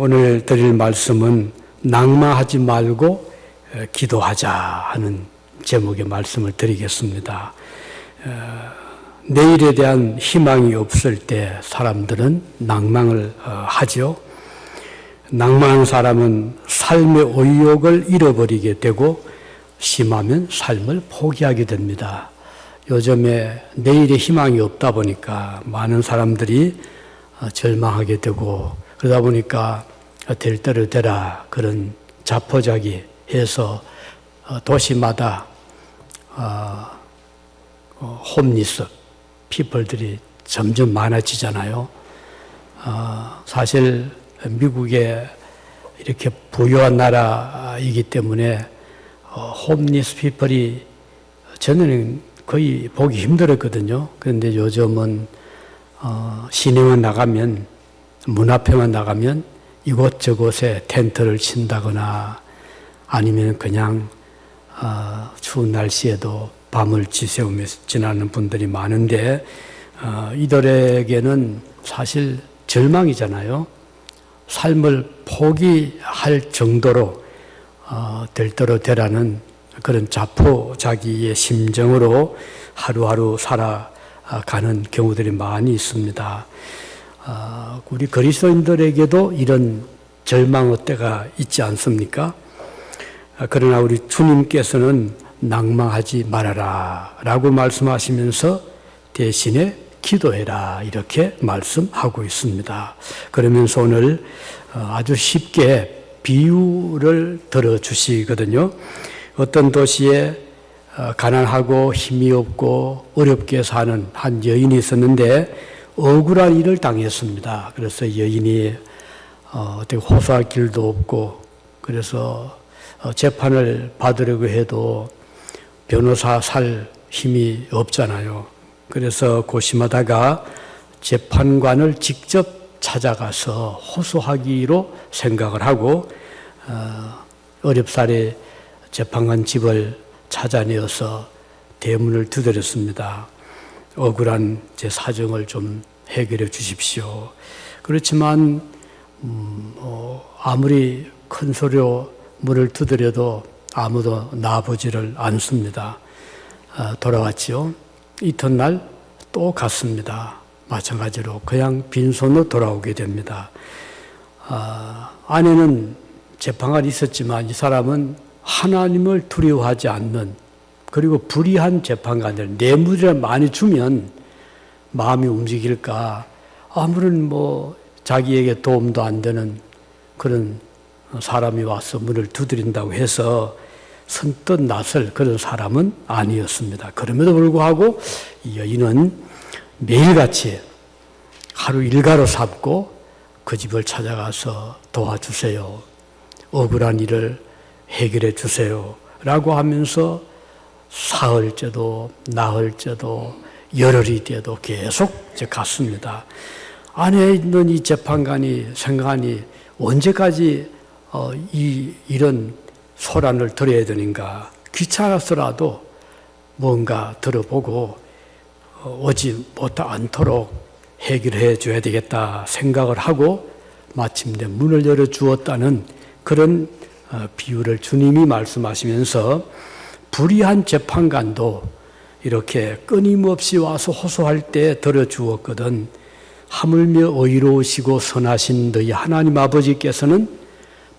오늘 드릴 말씀은 낭망하지 말고 기도하자 하는 제목의 말씀을 드리겠습니다. 내일에 대한 희망이 없을 때 사람들은 낭망을 하죠. 낭망한 사람은 삶의 의욕을 잃어버리게 되고 심하면 삶을 포기하게 됩니다. 요즘에 내일에 희망이 없다 보니까 많은 사람들이 절망하게 되고 그러다 보니까 될 대로 되라 그런 자포자기 해서 도시마다 홈리스 피플들이 점점 많아지잖아요. 사실 미국에 이렇게 부유한 나라이기 때문에 홈리스 피플이 전에는 거의 보기 힘들었거든요. 그런데 요즘은 시내만 나가면 문 앞에만 나가면 이곳저곳에 텐트를 친다거나 아니면 그냥 추운 날씨에도 밤을 지새우며 지나는 분들이 많은데 이들에게는 사실 절망이잖아요. 삶을 포기할 정도로 될 대로 되라는 그런 자포자기의 심정으로 하루하루 살아가는 경우들이 많이 있습니다. 우리 그리스도인들에게도 이런 절망의 때가 있지 않습니까? 그러나 우리 주님께서는 낭망하지 말아라 라고 말씀하시면서 대신에 기도해라 이렇게 말씀하고 있습니다. 그러면서 오늘 아주 쉽게 비유를 들어주시거든요. 어떤 도시에 가난하고 힘이 없고 어렵게 사는 한 여인이 있었는데 억울한 일을 당했습니다. 그래서 여인이 어떻게 호소할 길도 없고 그래서 재판을 받으려고 해도 변호사 살 힘이 없잖아요. 그래서 고심하다가 재판관을 직접 찾아가서 호소하기로 생각을 하고 어렵사리 재판관 집을 찾아내어서 대문을 두드렸습니다. 억울한 제 사정을 좀 해결해 주십시오. 그렇지만 아무리 큰 소리로 문을 두드려도 아무도 나와보지를 않습니다. 돌아왔지요. 이튿날 또 갔습니다. 마찬가지로 그냥 빈손으로 돌아오게 됩니다. 안에는 재판관이 있었지만 이 사람은 하나님을 두려워하지 않는 그리고 불의한 재판관들 뇌물을 많이 주면 마음이 움직일까 아무런 자기에게 도움도 안 되는 그런 사람이 와서 문을 두드린다고 해서 선뜻 나설 그런 사람은 아니었습니다. 그럼에도 불구하고 이 여인은 매일같이 하루 일가로 삼고 그 집을 찾아가서 도와주세요. 억울한 일을 해결해 주세요. 라고 하면서 사흘째도 나흘째도 열흘이 돼도 계속 갔습니다. 안에 있는 이 재판관이 생각하니 언제까지 이런 소란을 들어야 되는가 귀찮아서라도 뭔가 들어보고 오지 않도록 해결해 줘야 되겠다 생각을 하고 마침내 문을 열어주었다는 그런 비유를 주님이 말씀하시면서 불의한 재판관도 이렇게 끊임없이 와서 호소할 때 들어주었거든 하물며 의로우시고 선하신 너희 하나님 아버지께서는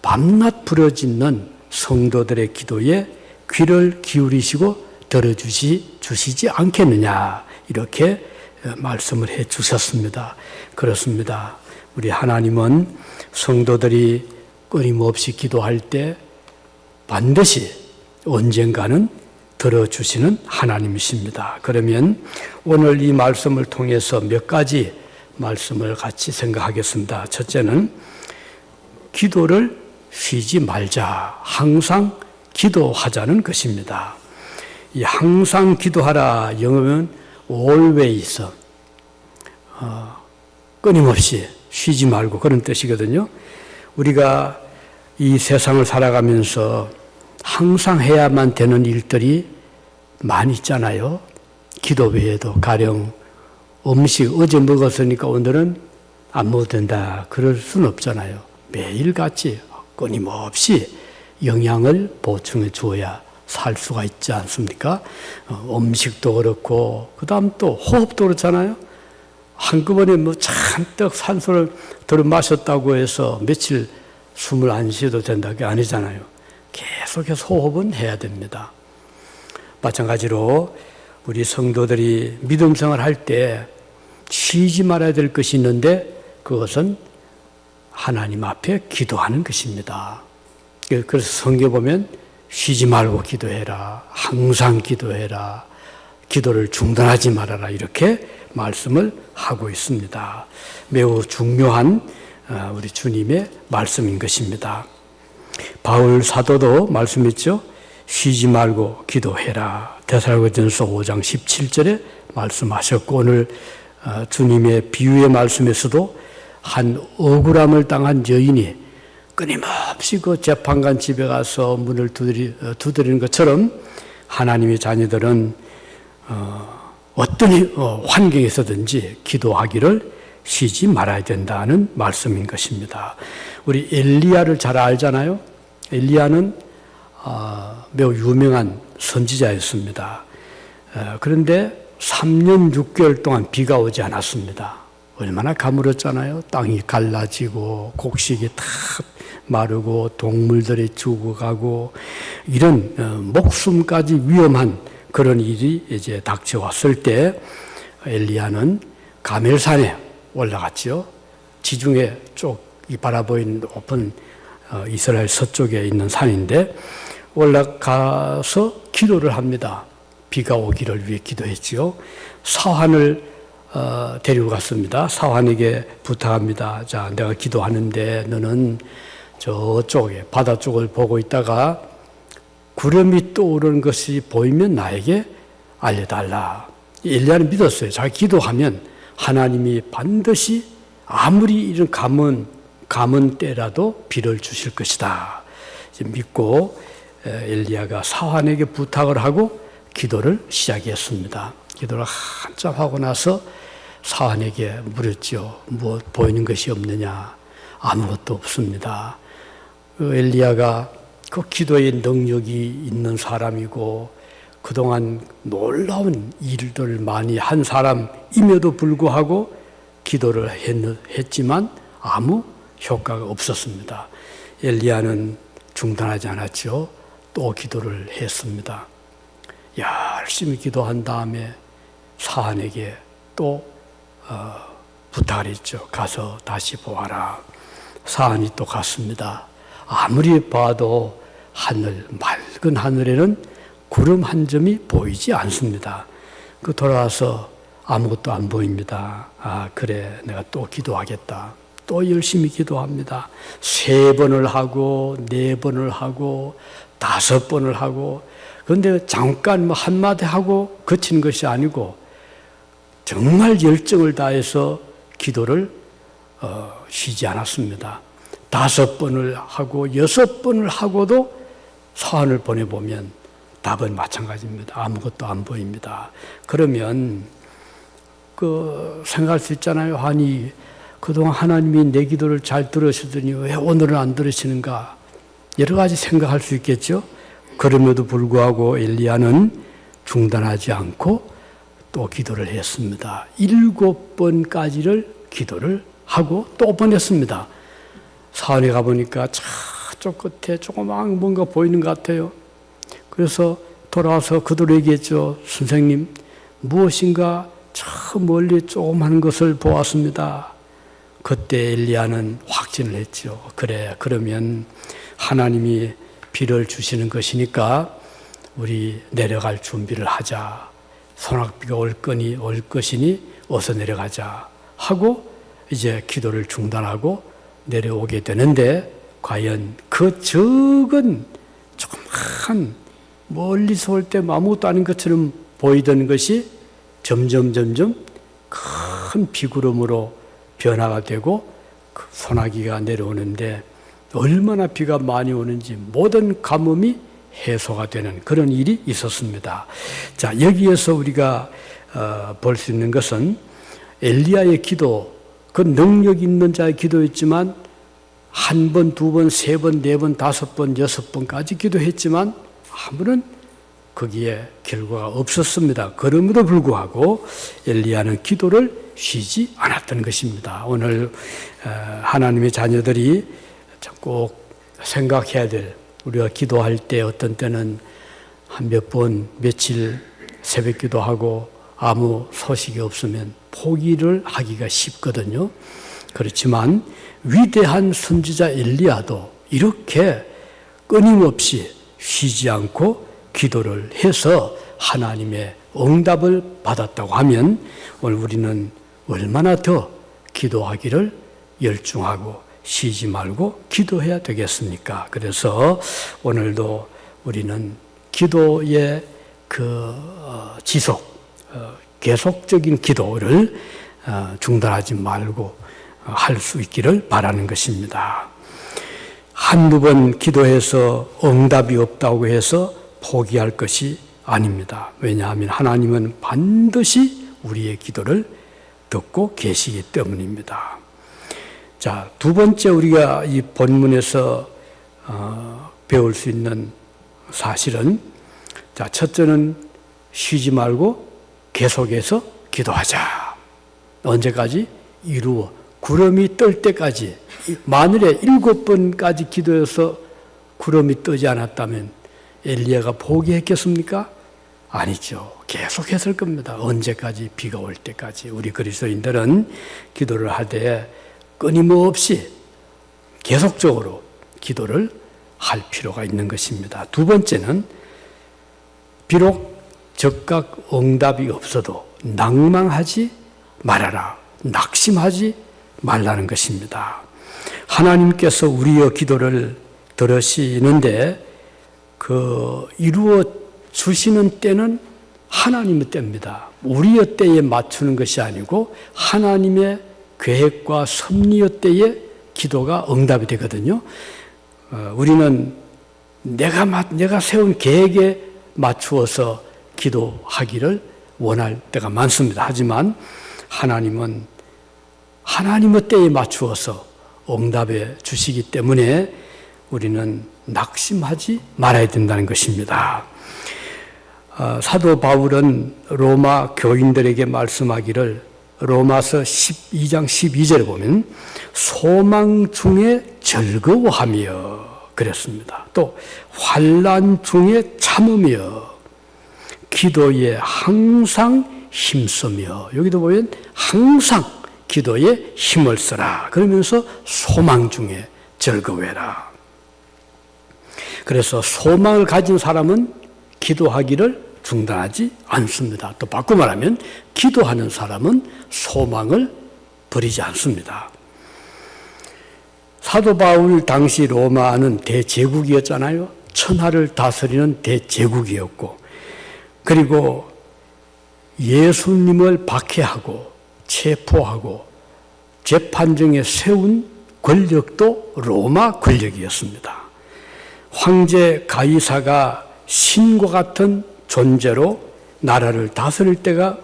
밤낮 부르짖는 성도들의 기도에 귀를 기울이시고 들어주시지 않겠느냐 이렇게 말씀을 해 주셨습니다. 그렇습니다. 우리 하나님은 성도들이 끊임없이 기도할 때 반드시 언젠가는 들어주시는 하나님이십니다. 그러면 오늘 이 말씀을 통해서 몇 가지 말씀을 같이 생각하겠습니다. 첫째는 기도를 쉬지 말자. 항상 기도하자는 것입니다. 이 항상 기도하라 영어면 always 끊임없이 쉬지 말고 그런 뜻이거든요. 우리가 이 세상을 살아가면서 항상 해야만 되는 일들이 많이 있잖아요. 기도 외에도 가령 음식 어제 먹었으니까 오늘은 안 먹어도 된다. 그럴 수는 없잖아요. 매일같이 끊임없이 영양을 보충해 주어야 살 수가 있지 않습니까? 음식도 그렇고, 그 다음 또 호흡도 그렇잖아요. 한꺼번에 뭐 잔뜩 산소를 들어 마셨다고 해서 며칠 숨을 안 쉬어도 된다는 게 아니잖아요. 계속해서 호흡은 해야 됩니다. 마찬가지로 우리 성도들이 믿음 생활할 때 쉬지 말아야 될 것이 있는데 그것은 하나님 앞에 기도하는 것입니다. 그래서 성경에 보면 쉬지 말고 기도해라. 항상 기도해라. 기도를 중단하지 말아라. 이렇게 말씀을 하고 있습니다. 매우 중요한 우리 주님의 말씀인 것입니다. 바울 사도도 말씀했죠. 쉬지 말고 기도해라. 데살로니가전서 5장 17절에 말씀하셨고, 오늘 주님의 비유의 말씀에서도 한 억울함을 당한 여인이 끊임없이 그 재판관 집에 가서 문을 두드리는 것처럼 하나님의 자녀들은 어떤 환경에서든지 기도하기를 쉬지 말아야 된다는 말씀인 것입니다. 우리 엘리야를 잘 알잖아요. 엘리야는 매우 유명한 선지자였습니다. 그런데 3년 6개월 동안 비가 오지 않았습니다. 얼마나 가물었잖아요. 땅이 갈라지고 곡식이 다 마르고 동물들이 죽어가고 이런 목숨까지 위험한 그런 일이 이제 닥쳐왔을 때 엘리야는 가멜산에 올라갔죠. 지중해 쪽이 바라보이는 높은 이스라엘 서쪽에 있는 산인데 올라가서 기도를 합니다. 비가 오기를 위해 기도했지요. 사환을 데리고 갔습니다. 사환에게 부탁합니다. 자, 내가 기도하는데 너는 저쪽에 바다 쪽을 보고 있다가 구름이 떠오르는 것이 보이면 나에게 알려달라. 엘리야는 믿었어요. 자기 기도하면 하나님이 반드시 아무리 이런 감은 때라도 비를 주실 것이다. 믿고 엘리야가 사환에게 부탁을 하고 기도를 시작했습니다. 기도를 한참 하고 나서 사환에게 물었죠. 무엇 보이는 것이 없느냐? 아무것도 없습니다. 엘리야가 그 기도의 능력이 있는 사람이고 그동안 놀라운 일들을 많이 한 사람임에도 불구하고 기도를 했지만 아무 효과가 없었습니다. 엘리야는 중단하지 않았죠. 또 기도를 했습니다. 열심히 기도한 다음에 사환에게 또 부탁을 했죠. 가서 다시 보아라. 사환이 또 갔습니다. 아무리 봐도 맑은 하늘에는 구름 한 점이 보이지 않습니다. 돌아와서 아무것도 안 보입니다. 그래, 내가 또 기도하겠다. 또 열심히 기도합니다. 3번을 하고 4번을 하고 5번을 하고, 그런데 잠깐 한마디 하고 그친 것이 아니고 정말 열정을 다해서 기도를 쉬지 않았습니다. 5번을 하고 6번을 하고도 사환을 보내보면 답은 마찬가지입니다. 아무것도 안 보입니다. 그러면 생각할 수 있잖아요. 아니, 그동안 하나님이 내 기도를 잘 들으시더니 왜 오늘은 안 들으시는가? 여러 가지 생각할 수 있겠죠. 그럼에도 불구하고 엘리야는 중단하지 않고 또 기도를 했습니다. 7번까지를 기도를 하고 또 보냈습니다. 사원에 가보니까 저쪽 끝에 조그마한 뭔가 보이는 것 같아요. 그래서 돌아와서 그대로 얘기했죠. 선생님, 무엇인가 저 멀리 조그마한 것을 보았습니다. 그때 엘리야는 확신을 했죠. 그래, 그러면 하나님이 비를 주시는 것이니까 우리 내려갈 준비를 하자. 소낙비가 올 것이니 어서 내려가자 하고 이제 기도를 중단하고 내려오게 되는데, 과연 그 적은 조그만 멀리서 올 때 아무것도 아닌 것처럼 보이던 것이 점점 큰 비구름으로 변화가 되고 그 소나기가 내려오는데 얼마나 비가 많이 오는지 모든 가뭄이 해소가 되는 그런 일이 있었습니다. 자, 여기에서 우리가 볼 수 있는 것은 엘리야의 기도, 그 능력 있는 자의 기도였지만 한 번, 두 번, 세 번, 네 번, 다섯 번, 여섯 번까지 기도했지만 아무런 거기에 결과가 없었습니다. 그럼에도 불구하고 엘리야는 기도를 쉬지 않았던 것입니다. 오늘 하나님의 자녀들이 꼭 생각해야 될, 우리가 기도할 때 어떤 때는 한 몇 번, 며칠 새벽 기도하고 아무 소식이 없으면 포기를 하기가 쉽거든요. 그렇지만 위대한 선지자 엘리야도 이렇게 끊임없이 쉬지 않고 기도를 해서 하나님의 응답을 받았다고 하면 오늘 우리는 얼마나 더 기도하기를 열중하고 쉬지 말고 기도해야 되겠습니까? 그래서 오늘도 우리는 기도의 계속적인 기도를 중단하지 말고 할 수 있기를 바라는 것입니다. 한두 번 기도해서 응답이 없다고 해서 포기할 것이 아닙니다. 왜냐하면 하나님은 반드시 우리의 기도를 듣고 계시기 때문입니다. 자, 두 번째 우리가 이 본문에서 배울 수 있는 사실은, 자, 첫째는 쉬지 말고 계속해서 기도하자. 언제까지? 이루어 구름이 뜰 때까지. 만일에 7번까지 기도해서 구름이 뜨지 않았다면 엘리야가 포기했겠습니까? 아니죠. 계속 했을 겁니다. 언제까지? 비가 올 때까지. 우리 그리스도인들은 기도를 하되 끊임없이 계속적으로 기도를 할 필요가 있는 것입니다. 두 번째는 비록 즉각 응답이 없어도 낭망하지 말아라. 낙심하지 말라는 것입니다. 하나님께서 우리의 기도를 들으시는데 이루어 주시는 때는 하나님의 때입니다. 우리의 때에 맞추는 것이 아니고 하나님의 계획과 섭리의 때에 기도가 응답이 되거든요. 우리는 내가 세운 계획에 맞추어서 기도하기를 원할 때가 많습니다. 하지만 하나님은 하나님의 때에 맞추어서 응답해 주시기 때문에 우리는 낙심하지 말아야 된다는 것입니다. 사도 바울은 로마 교인들에게 말씀하기를 로마서 12장 12절에 보면 소망 중에 즐거워하며 그랬습니다. 또 환난 중에 참으며 기도에 항상 힘쓰며, 여기도 보면 항상 기도에 힘을 써라. 그러면서 소망 중에 즐거워해라. 그래서 소망을 가진 사람은 기도하기를 중단하지 않습니다. 또 바꿔 말하면 기도하는 사람은 소망을 버리지 않습니다. 사도 바울 당시 로마는 대제국이었잖아요. 천하를 다스리는 대제국이었고, 그리고 예수님을 박해하고 체포하고 재판정에 세운 권력도 로마 권력이었습니다. 황제 가이사가 신과 같은 존재로 나라를 다스릴 때가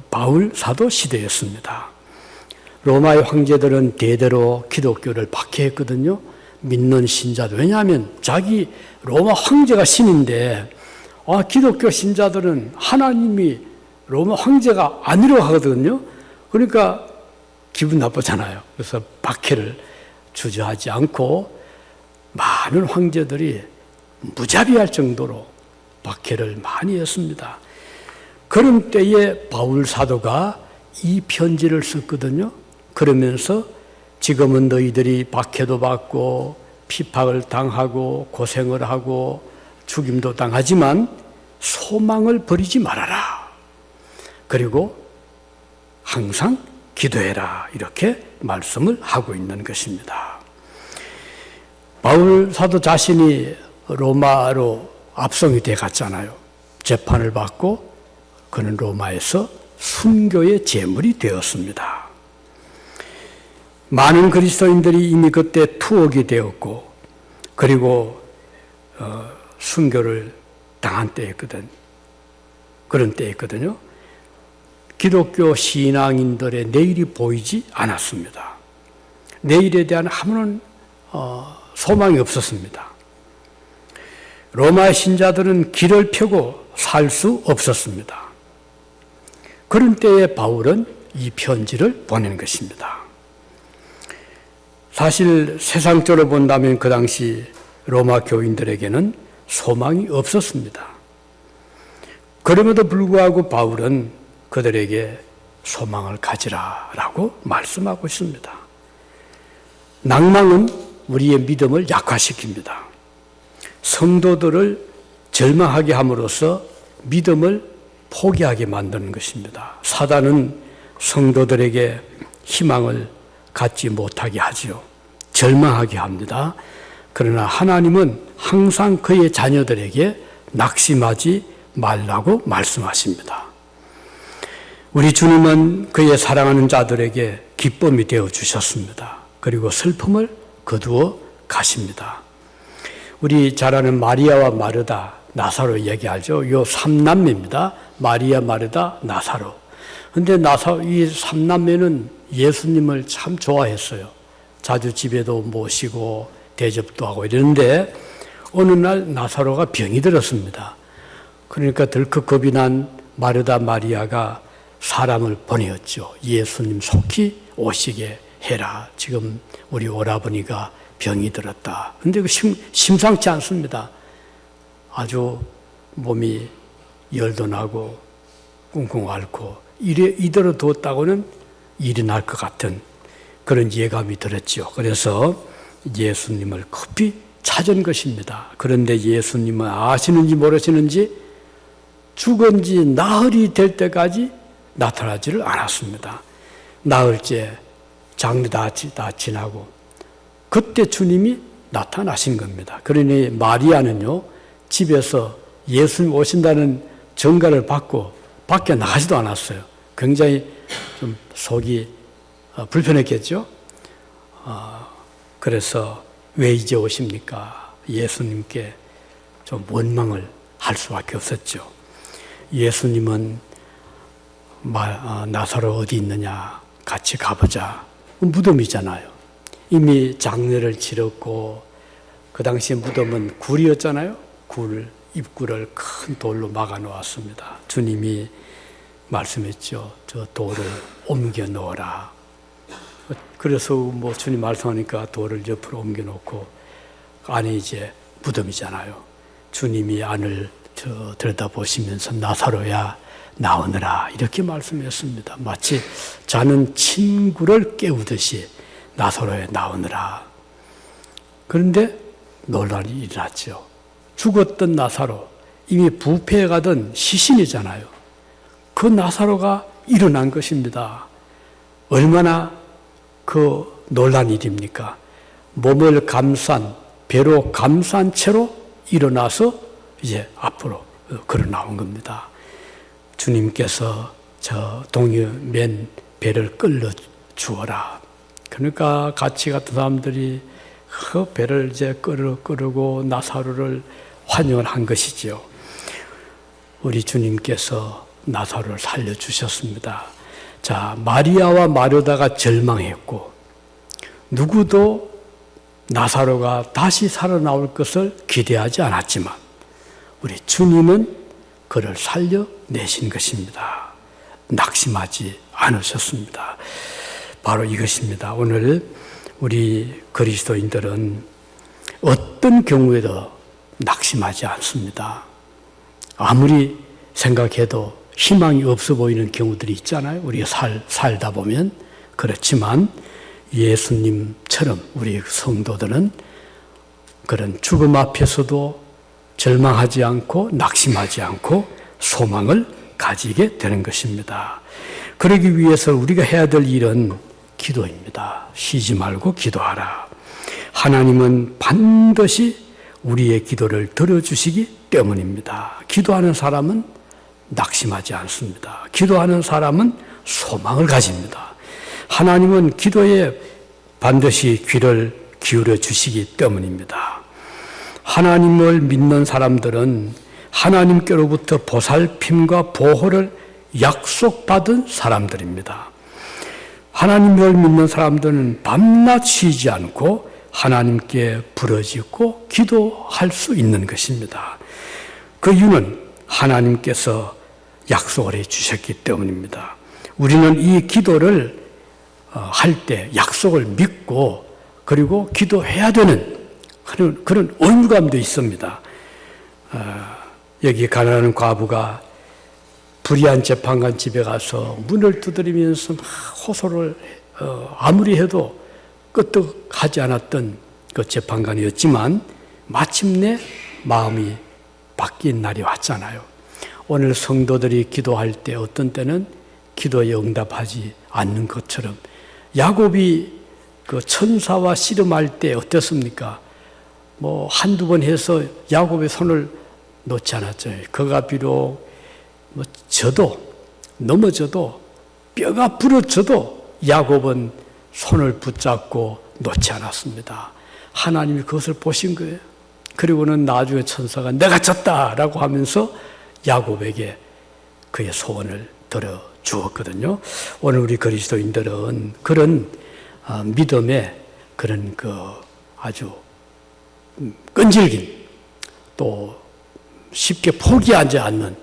바울 사도 시대였습니다. 로마의 황제들은 대대로 기독교를 박해했거든요. 믿는 신자들. 왜냐하면 자기 로마 황제가 신인데 기독교 신자들은 하나님이 로마 황제가 아니라고 하거든요. 그러니까 기분 나쁘잖아요. 그래서 박해를 주저하지 않고 많은 황제들이 무자비할 정도로 박해를 많이 했습니다. 그런 때에 바울 사도가 이 편지를 썼거든요. 그러면서 지금은 너희들이 박해도 받고 피박을 당하고 고생을 하고 죽임도 당하지만 소망을 버리지 말아라. 그리고 항상 기도해라. 이렇게 말씀을 하고 있는 것입니다. 바울 사도 자신이 로마로 압송이 돼 갔잖아요. 재판을 받고 그는 로마에서 순교의 제물이 되었습니다. 많은 그리스도인들이 이미 그때 투옥이 되었고, 그리고 순교를 당한 때였거든. 그런 때였거든요. 기독교 신앙인들의 내일이 보이지 않았습니다. 내일에 대한 아무런 소망이 없었습니다. 로마의 신자들은 길을 펴고 살 수 없었습니다. 그런 때에 바울은 이 편지를 보낸 것입니다. 사실 세상적으로 본다면 그 당시 로마 교인들에게는 소망이 없었습니다. 그럼에도 불구하고 바울은 그들에게 소망을 가지라라고 말씀하고 있습니다. 낭망은 우리의 믿음을 약화시킵니다. 성도들을 절망하게 함으로써 믿음을 포기하게 만드는 것입니다. 사단은 성도들에게 희망을 갖지 못하게 하지요. 절망하게 합니다. 그러나 하나님은 항상 그의 자녀들에게 낙심하지 말라고 말씀하십니다. 우리 주님은 그의 사랑하는 자들에게 기쁨이 되어 주셨습니다. 그리고 슬픔을 거두어 가십니다. 우리 잘 아는 마리아와 마르다, 나사로 얘기하죠. 요 3남매입니다. 마리아, 마르다, 나사로. 근데 이 3남매는 예수님을 참 좋아했어요. 자주 집에도 모시고 대접도 하고 이러는데 어느 날 나사로가 병이 들었습니다. 그러니까 덜컥 겁이 난 마르다, 마리아가 사람을 보내었죠. 예수님 속히 오시게 해라. 지금 우리 오라버니가 병이 들었다. 근데 그 심상치 않습니다. 아주 몸이 열도 나고 꿍꿍 앓고 이대로 두었다고는 일이 날 것 같은 그런 예감이 들었죠. 그래서 예수님을 급히 찾은 것입니다. 그런데 예수님은 아시는지 모르시는지 죽은 지 나흘이 될 때까지 나타나지를 않았습니다. 나흘째 장례 다 지나고 그때 주님이 나타나신 겁니다. 그러니 마리아는요, 집에서 예수님 오신다는 전가를 받고 밖에 나가지도 않았어요. 굉장히 좀 속이 불편했겠죠. 그래서 왜 이제 오십니까? 예수님께 좀 원망을 할 수밖에 없었죠. 예수님은 나사로 어디 있느냐? 같이 가보자. 무덤이잖아요. 이미 장례를 치렀고 그 당시 무덤은 굴이었잖아요. 입구를 큰 돌로 막아 놓았습니다. 주님이 말씀했죠. 저 돌을 옮겨 놓으라. 그래서 주님 말씀하니까 돌을 옆으로 옮겨 놓고 안에 이제 무덤이잖아요. 주님이 안을 들여다보시면서 나사로야 나오너라 이렇게 말씀했습니다. 마치 자는 친구를 깨우듯이 나사로야 나오너라. 그런데 논란이 일어났죠. 죽었던 나사로, 이미 부패해 가던 시신이잖아요. 그 나사로가 일어난 것입니다. 얼마나 그 놀란 일입니까? 몸을 배로 감싼 채로 일어나서 이제 앞으로 걸어 나온 겁니다. 주님께서 저 동유 맨 배를 끌어 주어라. 그러니까 같이 갔던 사람들이 그 배를 이제 끌고 나사로를 환영을 한 것이지요. 우리 주님께서 나사로를 살려주셨습니다. 자, 마리아와 마르다가 절망했고 누구도 나사로가 다시 살아나올 것을 기대하지 않았지만 우리 주님은 그를 살려내신 것입니다. 낙심하지 않으셨습니다. 바로 이것입니다. 오늘 우리 그리스도인들은 어떤 경우에도 낙심하지 않습니다. 아무리 생각해도 희망이 없어 보이는 경우들이 있잖아요. 우리가 살다 보면. 그렇지만 예수님처럼 우리 성도들은 그런 죽음 앞에서도 절망하지 않고 낙심하지 않고 소망을 가지게 되는 것입니다. 그러기 위해서 우리가 해야 될 일은 기도입니다. 쉬지 말고 기도하라. 하나님은 반드시 우리의 기도를 들어주시기 때문입니다. 기도하는 사람은 낙심하지 않습니다. 기도하는 사람은 소망을 가집니다. 하나님은 기도에 반드시 귀를 기울여 주시기 때문입니다. 하나님을 믿는 사람들은 하나님께로부터 보살핌과 보호를 약속받은 사람들입니다. 하나님을 믿는 사람들은 밤낮 쉬지 않고 하나님께 부르짖고 기도할 수 있는 것입니다. 그 이유는 하나님께서 약속을 해 주셨기 때문입니다. 우리는 이 기도를 할 때 약속을 믿고 그리고 기도해야 되는 그런 의무감도 있습니다. 여기 가난한 과부가 불의한 재판관 집에 가서 문을 두드리면서 막 호소를 아무리 해도 끄떡하지 않았던 그 재판관이었지만 마침내 마음이 바뀐 날이 왔잖아요. 오늘 성도들이 기도할 때 어떤 때는 기도에 응답하지 않는 것처럼 야곱이 그 천사와 씨름할 때 어땠습니까? 뭐 한두 번 해서 야곱의 손을 놓지 않았잖아요. 그가 비록 뭐 넘어져도 뼈가 부러져도 야곱은 손을 붙잡고 놓지 않았습니다. 하나님이 그것을 보신 거예요. 그리고는 나중에 천사가 내가 졌다라고 하면서 야곱에게 그의 소원을 들어 주었거든요. 오늘 우리 그리스도인들은 그런 믿음의 그런 그 아주 끈질긴 또 쉽게 포기하지 않는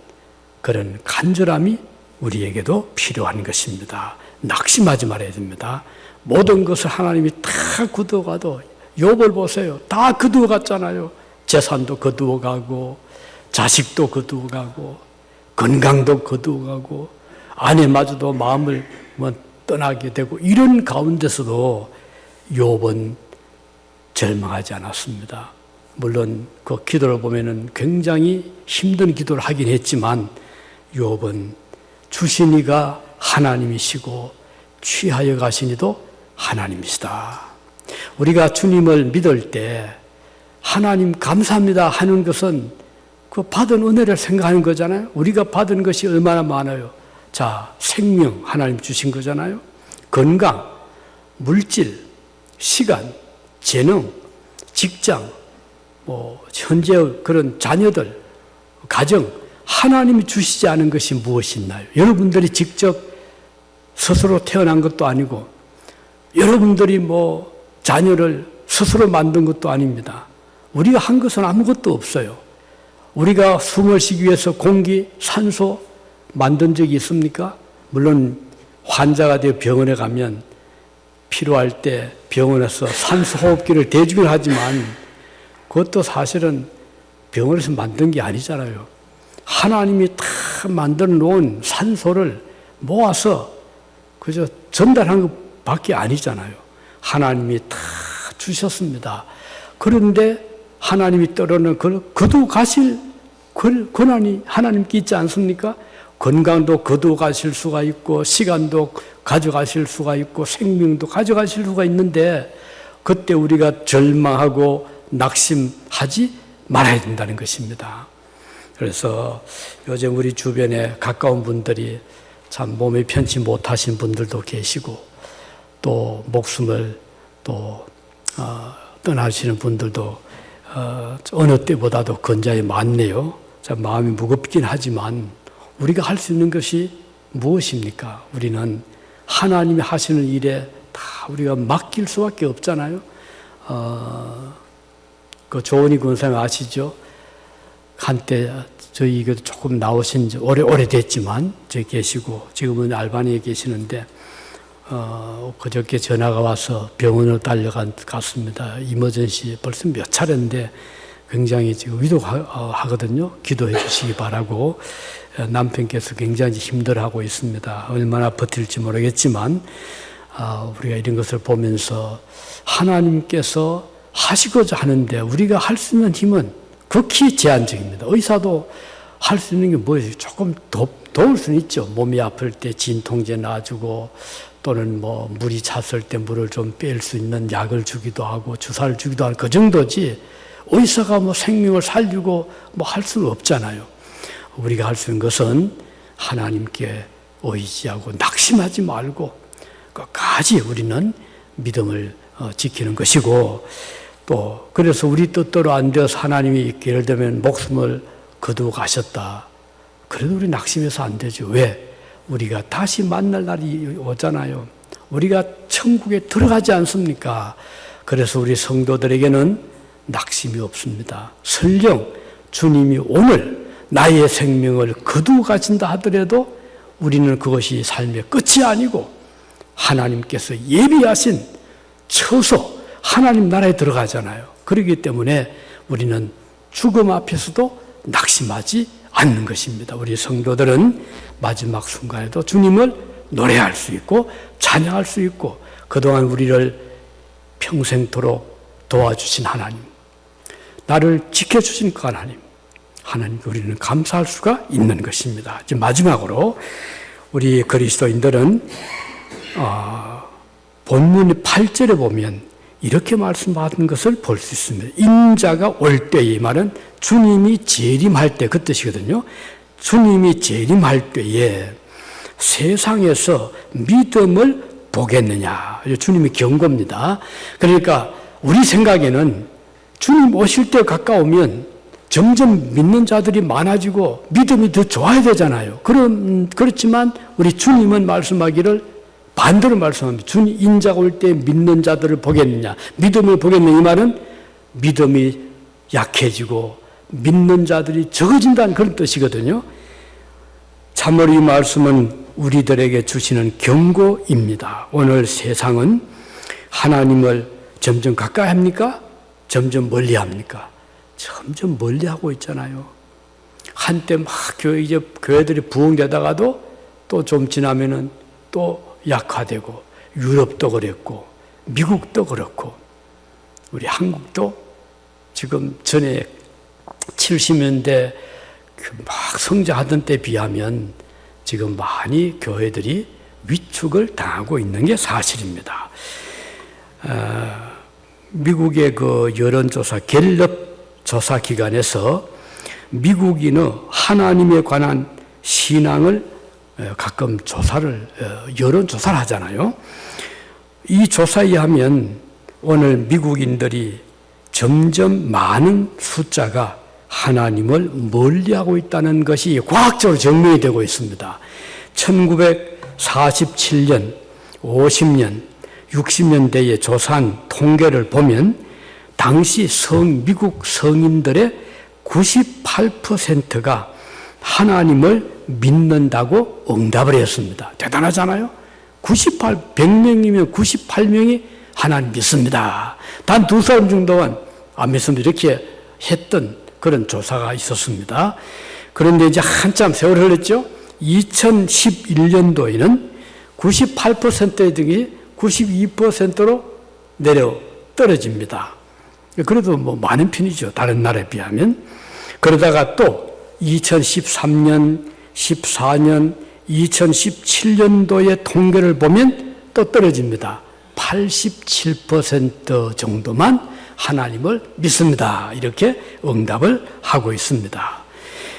그런 간절함이 우리에게도 필요한 것입니다. 낙심하지 말아야 됩니다. 모든 것을 하나님이 다 거두어가도 욥을 보세요. 다 거두어갔잖아요. 재산도 거두어가고 자식도 거두어가고 건강도 거두어가고 아내마저도 마음을 떠나게 되고 이런 가운데서도 욥은 절망하지 않았습니다. 물론 그 기도를 보면은 굉장히 힘든 기도를 하긴 했지만 욥은 주신 이가 하나님이시고 취하여 가신 이도 하나님이시다. 우리가 주님을 믿을 때 하나님 감사합니다 하는 것은 그 받은 은혜를 생각하는 거잖아요. 우리가 받은 것이 얼마나 많아요. 자, 생명 하나님 주신 거잖아요. 건강, 물질, 시간, 재능, 직장, 현재 그런 자녀들, 가정, 하나님이 주시지 않은 것이 무엇이 있나요? 여러분들이 직접 스스로 태어난 것도 아니고, 여러분들이 자녀를 스스로 만든 것도 아닙니다. 우리가 한 것은 아무것도 없어요. 우리가 숨을 쉬기 위해서 공기, 산소 만든 적이 있습니까? 물론 환자가 되어 병원에 가면 필요할 때 병원에서 산소호흡기를 대주긴 하지만 그것도 사실은 병원에서 만든 게 아니잖아요. 하나님이 다 만들어 놓은 산소를 모아서 그저 전달한 것밖에 아니잖아요. 하나님이 다 주셨습니다. 그런데 하나님이 떨어놓은 거두어 가실 권한이 하나님께 있지 않습니까? 건강도 거두어 가실 수가 있고 시간도 가져가실 수가 있고 생명도 가져가실 수가 있는데 그때 우리가 절망하고 낙심하지 말아야 된다는 것입니다. 그래서 요즘 우리 주변에 가까운 분들이 참 몸이 편치 못하신 분들도 계시고 또 목숨을 또 떠나시는 분들도 어느 때보다도 건자에 많네요. 참 마음이 무겁긴 하지만 우리가 할 수 있는 것이 무엇입니까? 우리는 하나님이 하시는 일에 다 우리가 맡길 수밖에 없잖아요. 그 조은희 군사님 아시죠? 한때 저희 조금 나오신 지 오래됐지만 저기 계시고 지금은 알바니에 계시는데 그저께 전화가 와서 병원으로 달려갔습니다. 이머전시 벌써 몇 차례인데 굉장히 지금 위독하거든요. 기도해 주시기 바라고 남편께서 굉장히 힘들어하고 있습니다. 얼마나 버틸지 모르겠지만 우리가 이런 것을 보면서 하나님께서 하시고자 하는데 우리가 할 수 있는 힘은 극히 제한적입니다. 의사도 할 수 있는 게 뭐예요? 조금 도울 수는 있죠. 몸이 아플 때 진통제 놔주고 또는 물이 찼을 때 물을 좀 뺄 수 있는 약을 주기도 하고 주사를 주기도 하고 그 정도지 의사가 생명을 살리고 할 수는 없잖아요. 우리가 할 수 있는 것은 하나님께 의지하고 낙심하지 말고 끝까지 우리는 믿음을 지키는 것이고 또 그래서 우리 뜻대로 안 되어서 하나님이 예를 들면 목숨을 거두어 가셨다. 그래도 우리 낙심해서 안 되죠. 왜? 우리가 다시 만날 날이 오잖아요. 우리가 천국에 들어가지 않습니까? 그래서 우리 성도들에게는 낙심이 없습니다. 설령 주님이 오늘 나의 생명을 거두어 가신다 하더라도 우리는 그것이 삶의 끝이 아니고 하나님께서 예비하신 처소 하나님 나라에 들어가잖아요. 그렇기 때문에 우리는 죽음 앞에서도 낙심하지 않는 것입니다. 우리 성도들은 마지막 순간에도 주님을 노래할 수 있고 찬양할 수 있고 그동안 우리를 평생토록 도와주신 하나님, 나를 지켜주신 그 하나님께 우리는 감사할 수가 있는 것입니다. 이제 마지막으로 우리 그리스도인들은 본문 8절에 보면 이렇게 말씀받은 것을 볼 수 있습니다. 인자가 올 때, 이 말은 주님이 재림할 때 그 뜻이거든요. 주님이 재림할 때에 세상에서 믿음을 보겠느냐. 주님이 경고입니다. 그러니까 우리 생각에는 주님 오실 때 가까우면 점점 믿는 자들이 많아지고 믿음이 더 좋아야 되잖아요. 그렇지만 우리 주님은 말씀하기를 반대로 말씀합니다. 주님 인자가 올 때 믿는 자들을 보겠느냐, 믿음을 보겠느냐. 이 말은 믿음이 약해지고 믿는 자들이 적어진다는 그런 뜻이거든요. 참으로 이 말씀은 우리들에게 주시는 경고입니다. 오늘 세상은 하나님을 점점 가까이 합니까? 점점 멀리 합니까? 점점 멀리 하고 있잖아요. 한때 막 교회들이 부흥되다가도 또 좀 지나면은 또 약화되고, 유럽도 그랬고 미국도 그렇고 우리 한국도 지금 전에 70년대 막 성장하던 때 비하면 지금 많이 교회들이 위축을 당하고 있는 게 사실입니다. 미국의 그 여론조사 갤럽 조사 기관에서 미국인의 하나님에 관한 신앙을 가끔 여론조사를 하잖아요. 이 조사에 의하면 오늘 미국인들이 점점 많은 숫자가 하나님을 멀리하고 있다는 것이 과학적으로 증명이 되고 있습니다. 1947년, 50년, 60년대에 조사한 통계를 보면 당시 미국 성인들의 98%가 하나님을 믿는다고 응답을 했습니다. 대단하잖아요? 100명이면 98명이 하나님 믿습니다. 단 2사람 정도만 안 믿습니다. 이렇게 했던 그런 조사가 있었습니다. 그런데 이제 한참 세월이 흘렀죠. 2011년도에는 98%의 등이 92%로 내려 떨어집니다. 그래도 뭐 많은 편이죠. 다른 나라에 비하면. 그러다가 또 2013년, 14년, 2017년도의 통계를 보면 또 떨어집니다. 87% 정도만 하나님을 믿습니다. 이렇게 응답을 하고 있습니다.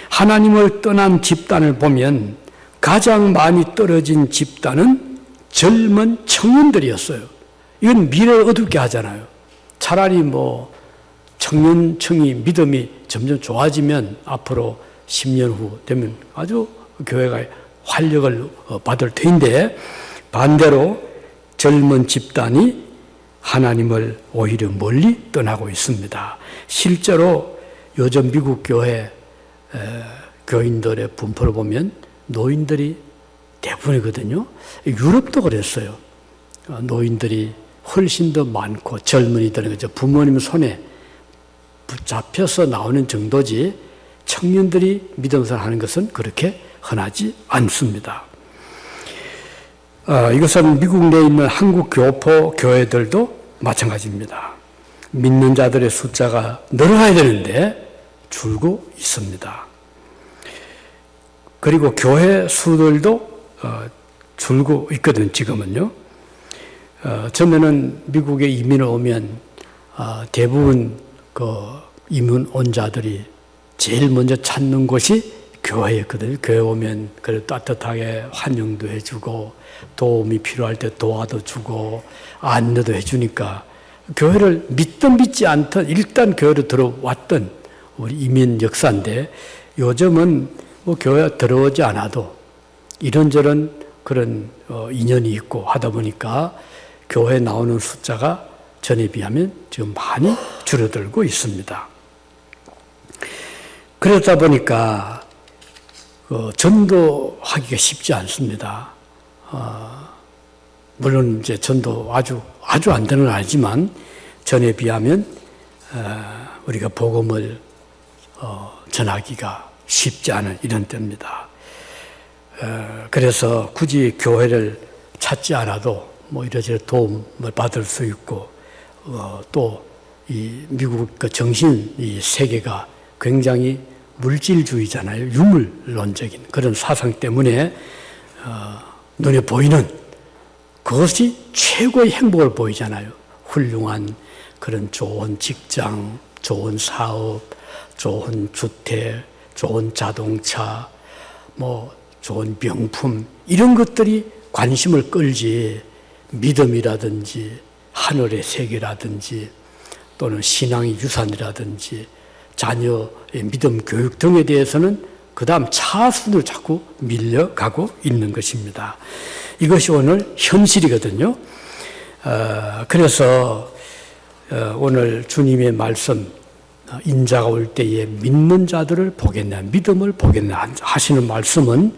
하나님을 떠난 집단을 보면 가장 많이 떨어진 집단은 젊은 청년들이었어요. 이건 미래를 어둡게 하잖아요. 차라리 뭐 청년층이 믿음이 점점 좋아지면 앞으로 10년 후 되면 아주 교회가 활력을 받을 터인데 반대로 젊은 집단이 하나님을 오히려 멀리 떠나고 있습니다. 실제로 요즘 미국 교회 교인들의 분포를 보면 노인들이 대부분이거든요. 유럽도 그랬어요. 노인들이 훨씬 더 많고 젊은이들은 부모님 손에 붙잡혀서 나오는 정도지 청년들이 믿음을 하는 것은 그렇게 흔하지 않습니다. 이것은 미국 내에 있는 한국 교포 교회들도 마찬가지입니다. 믿는 자들의 숫자가 늘어가야 되는데 줄고 있습니다. 그리고 교회 수들도 줄고 있거든, 지금은요. 처음에는 미국에 이민을 오면 대부분 그 이민 온 자들이 제일 먼저 찾는 곳이 교회였거든요. 교회 오면 그래 따뜻하게 환영도 해주고 도움이 필요할 때 도와도 주고 안내도 해주니까 교회를 믿든 믿지 않든 일단 교회로 들어왔던 우리 이민 역사인데 요즘은 뭐 교회 들어오지 않아도 이런저런 그런 인연이 있고 하다 보니까 교회 나오는 숫자가 전에 비하면 지금 많이 줄어들고 있습니다. 그러다 보니까 전도하기가 쉽지 않습니다. 물론 이제 전도 아주 안 되는 건 아니지만 전에 비하면 우리가 복음을 전하기가 쉽지 않은 이런 때입니다. 그래서 굳이 교회를 찾지 않아도 뭐 이러저러 도움을 받을 수 있고 또 이 미국 그 정신 이 세계가 굉장히 물질주의잖아요. 유물론적인 그런 사상 때문에 눈에 보이는 그것이 최고의 행복을 보이잖아요. 훌륭한 그런 좋은 직장, 좋은 사업, 좋은 주택, 좋은 자동차, 뭐 좋은 명품 이런 것들이 관심을 끌지 믿음이라든지 하늘의 세계라든지 또는 신앙의 유산이라든지 자녀의 믿음 교육 등에 대해서는 그 다음 차순으로 자꾸 밀려가고 있는 것입니다. 이것이 오늘 현실이거든요. 그래서 오늘 주님의 말씀 인자가 올 때에 믿는 자들을 보겠냐 믿음을 보겠냐 하시는 말씀은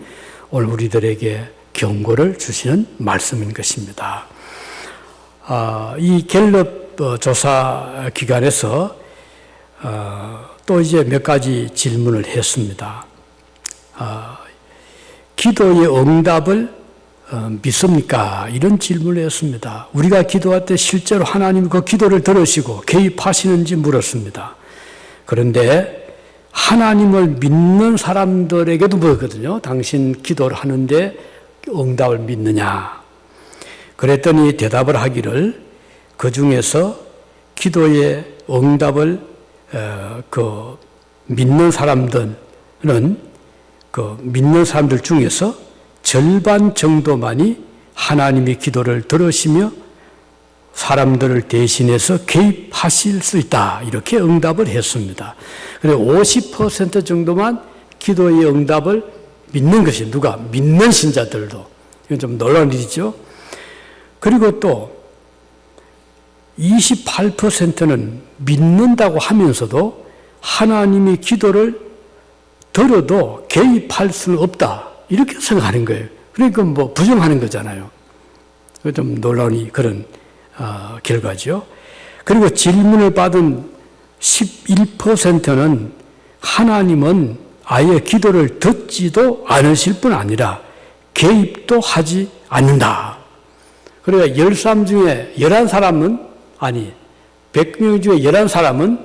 오늘 우리들에게 경고를 주시는 말씀인 것입니다. 이 갤럽 조사 기관에서 또 이제 몇 가지 질문을 했습니다. 기도의 응답을 믿습니까? 이런 질문을 했습니다. 우리가 기도할 때 실제로 하나님 그 기도를 들으시고 개입하시는지 물었습니다. 그런데 하나님을 믿는 사람들에게도 물었거든요. 당신 기도를 하는데 응답을 믿느냐? 그랬더니 대답을 하기를 그 중에서 기도의 응답을 믿는 사람들은 믿는 사람들 중에서 절반 정도만이 하나님의 기도를 들으시며 사람들을 대신해서 개입하실 수 있다. 이렇게 응답을 했습니다. 그리고 50% 정도만 기도의 응답을 믿는 것이 누가? 믿는 신자들도. 이건 좀 놀라운 일이죠. 그리고 또 28%는 믿는다고 하면서도 하나님의 기도를 들어도 개입할 수는 없다. 이렇게 생각하는 거예요. 그러니까 뭐 부정하는 거잖아요. 좀 놀라운 그런 결과죠. 그리고 질문을 받은 11%는 하나님은 아예 기도를 듣지도 않으실 뿐 아니라 개입도 하지 않는다. 그러니까 10사람 중에 11사람은 100명 중에 11사람은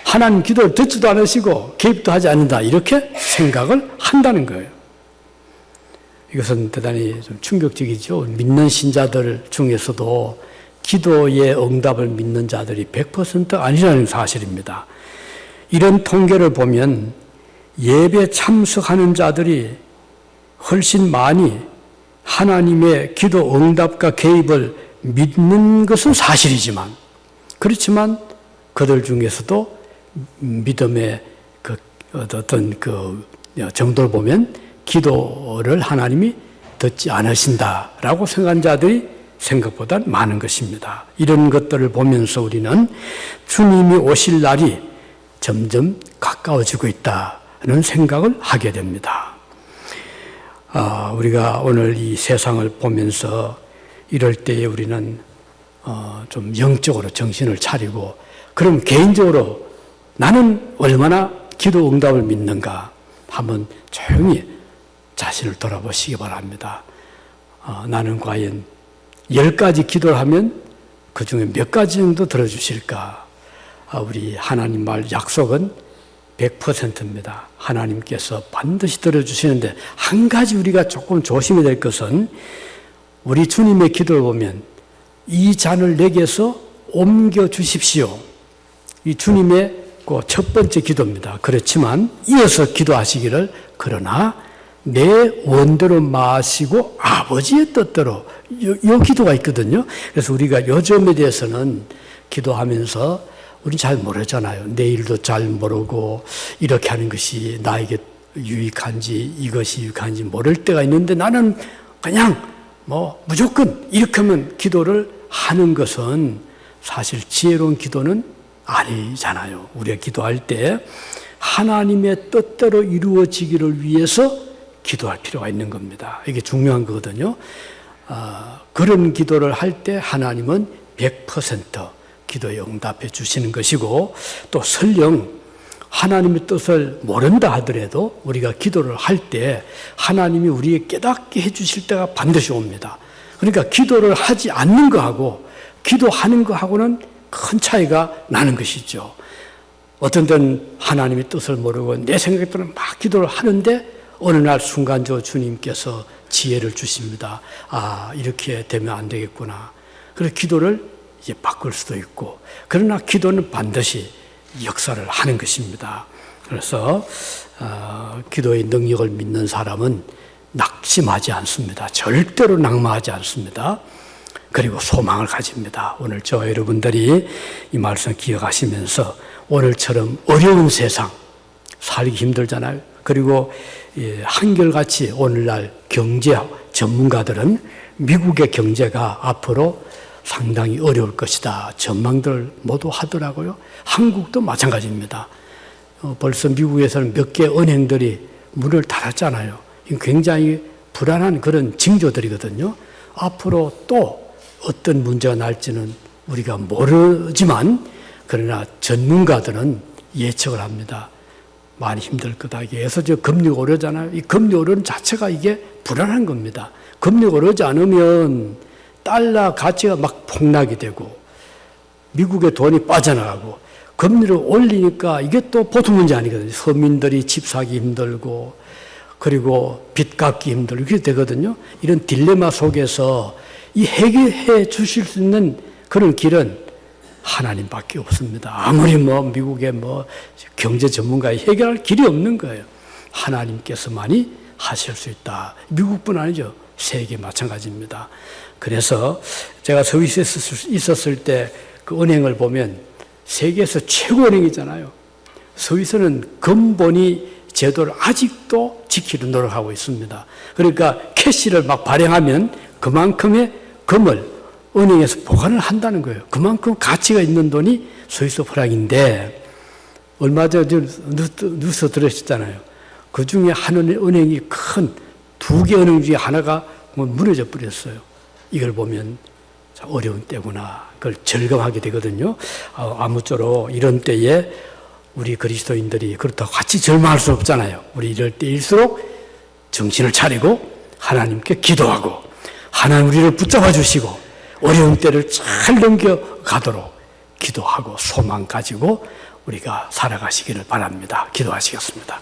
하나님 기도를 듣지도 않으시고 개입도 하지 않는다. 이렇게 생각을 한다는 거예요. 이것은 대단히 좀 충격적이죠. 믿는 신자들 중에서도 기도의 응답을 믿는 자들이 100% 아니라는 사실입니다. 이런 통계를 보면 예배 참석하는 자들이 훨씬 많이 하나님의 기도 응답과 개입을 믿는 것은 사실이지만 그렇지만 그들 중에서도 믿음의 어떤 정도를 보면 기도를 하나님이 듣지 않으신다라고 생각한 자들이 생각보다 많은 것입니다. 이런 것들을 보면서 우리는 주님이 오실 날이 점점 가까워지고 있다는 생각을 하게 됩니다. 우리가 오늘 이 세상을 보면서 이럴 때에 우리는 좀 영적으로 정신을 차리고 그럼 개인적으로 나는 얼마나 기도 응답을 믿는가 한번 조용히 자신을 돌아보시기 바랍니다. 나는 과연 10가지 기도를 하면 그 중에 몇 가지 정도 들어주실까? 우리 하나님 말 약속은 100%입니다. 하나님께서 반드시 들어주시는데 한 가지 우리가 조금 조심해야 될 것은 우리 주님의 기도를 보면 이 잔을 내게서 옮겨 주십시오. 이 주님의 그 첫 번째 기도입니다. 그렇지만 이어서 기도하시기를 그러나 내 원대로 마시고 아버지의 뜻대로 이 기도가 있거든요. 그래서 우리가 이 점에 대해서는 기도하면서 우리는 잘 모르잖아요. 내일도 잘 모르고 이렇게 하는 것이 나에게 유익한지 이것이 유익한지 모를 때가 있는데 나는 그냥 무조건 이렇게 하면 기도를 하는 것은 사실 지혜로운 기도는 아니잖아요. 우리가 기도할 때 하나님의 뜻대로 이루어지기를 위해서 기도할 필요가 있는 겁니다. 이게 중요한 거거든요. 그런 기도를 할 때 하나님은 100% 기도에 응답해 주시는 것이고, 또 설령 하나님의 뜻을 모른다 하더라도 우리가 기도를 할 때 하나님이 우리에게 깨닫게 해 주실 때가 반드시 옵니다. 그러니까 기도를 하지 않는 거하고 기도하는 거하고는 큰 차이가 나는 것이죠. 어떤 때는 하나님의 뜻을 모르고 내 생각대로 막 기도를 하는데 어느 날 순간적으로 주님께서 지혜를 주십니다. 아, 이렇게 되면 안 되겠구나. 그래서 기도를 이제 바꿀 수도 있고, 그러나 기도는 반드시 역사를 하는 것입니다. 그래서 기도의 능력을 믿는 사람은 낙심하지 않습니다. 절대로 낙마하지 않습니다. 그리고 소망을 가집니다. 오늘 저와 여러분들이 이 말씀 기억하시면서 오늘처럼 어려운 세상, 살기 힘들잖아요. 그리고 한결같이 오늘날 경제 전문가들은 미국의 경제가 앞으로 상당히 어려울 것이다 전망들 모두 하더라고요. 한국도 마찬가지입니다. 벌써 미국에서는 몇 개 은행들이 문을 닫았잖아요. 굉장히 불안한 그런 징조들이거든요. 앞으로 또 어떤 문제가 날지는 우리가 모르지만, 그러나 전문가들은 예측을 합니다. 많이 힘들 거다. 그래서 저 금리가 오르잖아요. 이 금리 오르는 자체가 이게 불안한 겁니다. 금리가 오르지 않으면 달러 가치가 막 폭락이 되고 미국의 돈이 빠져나가고, 금리를 올리니까 이게 또 보통 문제 아니거든요. 서민들이 집 사기 힘들고 그리고 빚 갚기 힘들고 이렇게 되거든요. 이런 딜레마 속에서 이 해결해 주실 수 있는 그런 길은 하나님밖에 없습니다. 아무리 미국의 경제 전문가에 해결할 길이 없는 거예요. 하나님께서만이 하실 수 있다. 미국뿐 아니죠. 세계 마찬가지입니다. 그래서 제가 스위스에 있었을 때 그 은행을 보면 세계에서 최고 은행이잖아요. 스위스는 금본위 제도를 아직도 지키려 노력하고 있습니다. 그러니까 캐시를 막 발행하면 그만큼의 금을 은행에서 보관을 한다는 거예요. 그만큼 가치가 있는 돈이 스위스 프랑인데, 얼마 전에 뉴스 들으셨잖아요. 그 중에 한 은행이 큰 2개 은행 중에 하나가 무너져 버렸어요. 이걸 보면 어려운 때구나. 그걸 절감하게 되거든요. 아무쪼록 이런 때에 우리 그리스도인들이 그렇다고 같이 절망할 수 없잖아요. 우리 이럴 때일수록 정신을 차리고 하나님께 기도하고 하나님 우리를 붙잡아 주시고 어려운 때를 잘 넘겨가도록 기도하고 소망 가지고 우리가 살아가시기를 바랍니다. 기도하시겠습니다.